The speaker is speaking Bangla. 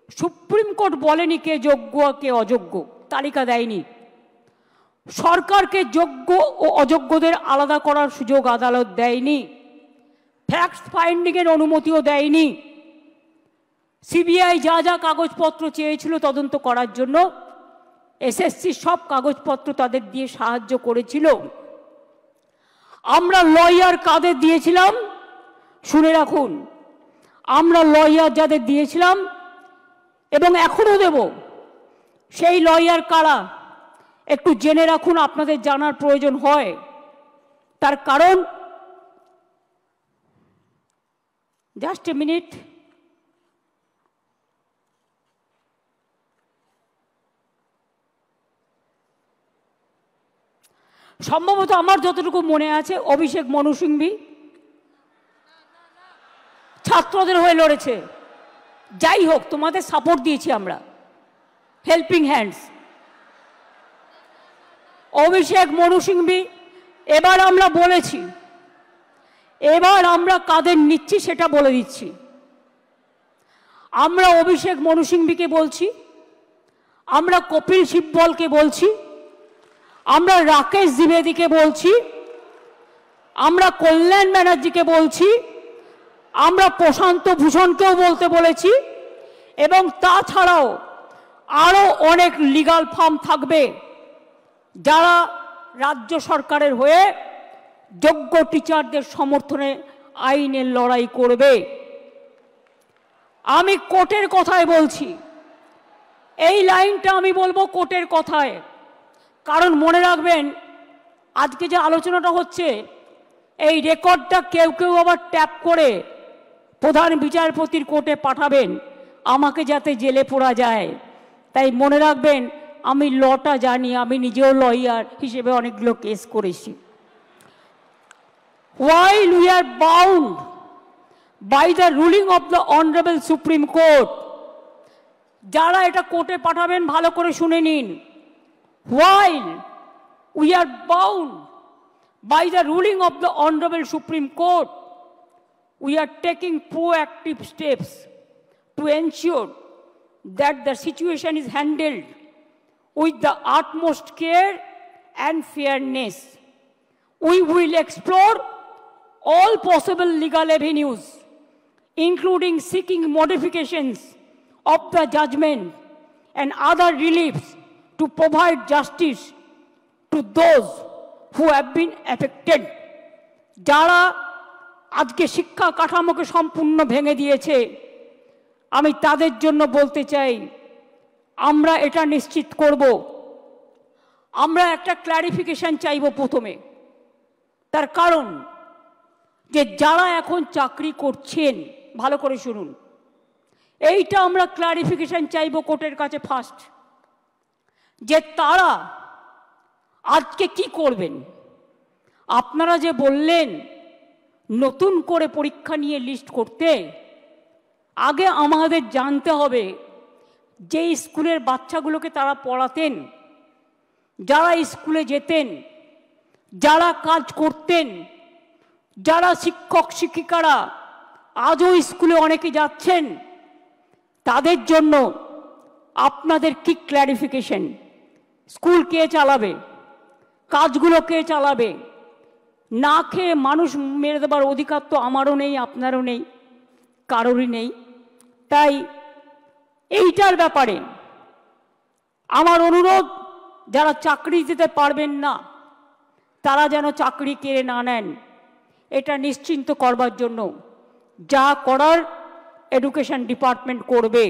সুপ্রিম কোর্ট বলেনি কে যোগ্য কে অযোগ্য, তালিকা দেয়নি। সরকারকে যোগ্য ও অযোগ্যদের আলাদা করার সুযোগ আদালত দেয়নি। ফ্যাক্ট ফাইন্ডিংয়ের অনুমতিও দেয়নি। সিবিআই যা যা কাগজপত্র চেয়েছিল তদন্ত করার জন্য, এসএসসি সব কাগজপত্র তাদের দিয়ে সাহায্য করেছিল। আমরা লয়ার কাদের দিয়েছিলাম শুনে রাখুন, আমরা লয়ার যাদের দিয়েছিলাম এবং এখনো দেব, সেই লয়ার কারা একটু জেনে রাখুন, আপনাদের জানার প্রয়োজন হয়। তার কারণ, জাস্ট এ মিনিট, সম্ভবত আমার যতটুকু মনে আছে অভিষেক মনু সিংভি ছাত্রদের হয়ে লড়েছে। যাই হোক, তোমাদের সাপোর্ট দিয়েছি আমরা, হেল্পিং হ্যান্ডস। অভিষেক মনু সিংভি, এবার আমরা বলেছি, এবার আমরা কাদের নিচ্ছি সেটা বলে দিচ্ছি। আমরা অভিষেক মনু সিংভিকে বলছি, আমরা কপিল সিব্বলকে বলছি, আমরা রাকেশ দ্বিবেদীকে বলছি, আমরা কল্যাণ ব্যানার্জিকে বলছি, আমরা প্রশান্ত ভূষণকেও বলতে বলেছি, এবং তাছাড়াও আরও অনেক লিগাল ফার্ম থাকবে যারা রাজ্য সরকারের হয়ে যোগ্য টিচারদের সমর্থনে আইনের লড়াই করবে। আমি কোর্টের কথায় বলছি, এই লাইনটা আমি বলবো কোর্টের কথায়, কারণ মনে রাখবেন আজকে যে আলোচনাটা হচ্ছে এই রেকর্ডটা কেউ কেউ আবার ট্যাপ করে প্রধান বিচারপতির কোর্টে পাঠাবেন আমাকে যাতে জেলে পড়া যায়। তাই মনে রাখবেন আমি লটা জানি, আমি নিজেও লয়ার হিসেবে অনেকগুলো কেস করেছি। While we are bound by the ruling of the Honorable Supreme Court, যারা এটা কোর্টে পাঠাবেন ভালো করে শুনে নিন, while we are bound by the ruling of the Honorable Supreme Court, we are taking proactive steps to ensure that the situation is handled with the utmost care and fairness. We will explore all possible legal avenues, including seeking modifications of the judgment and other reliefs to provide justice to those who have been affected. যারা আজকে শিক্ষা কাঠামোকে সম্পূর্ণ ভেঙে দিয়েছে, আমি তাদের জন্য বলতে চাই, আমরা এটা নিশ্চিত করব, আমরা একটা ক্ল্যারিফিকেশন চাইব প্রথমে। তার কারণ যে যারা এখন চাকরি করছেন, ভালো করে শুনুন, এইটা আমরা ক্ল্যারিফিকেশন চাইব কোর্টের কাছে ফার্স্ট, যে তারা আজকে কি করবেন। আপনারা যে বললেন নতুন করে পরীক্ষা নিয়ে লিস্ট করতে, আগে আমাদের জানতে হবে যে স্কুলের বাচ্চাগুলোকে তারা পড়াতেন, যারা স্কুলে যেতেন, যারা কাজ করতেন, যারা শিক্ষক শিক্ষিকারা আজও স্কুলে অনেকে যাচ্ছেন, তাদের জন্য আপনাদের কি ক্ল্যারিফিকেশন, স্কুল কে চালাবে, কাজগুলো কে চালাবে। না খেয়ে মানুষ মেরে দেবার অধিকার তো আমারও নেই, আপনারও নেই, কারোরই নেই। তাই এইটার ব্যাপারে আমার অনুরোধ, যারা চাকরি দিতে পারবেন না তারা যেন চাকরি কেড়ে না নেন, এটা নিশ্চিন্ত করবার জন্য যা করার এডুকেশন ডিপার্টমেন্ট করবে।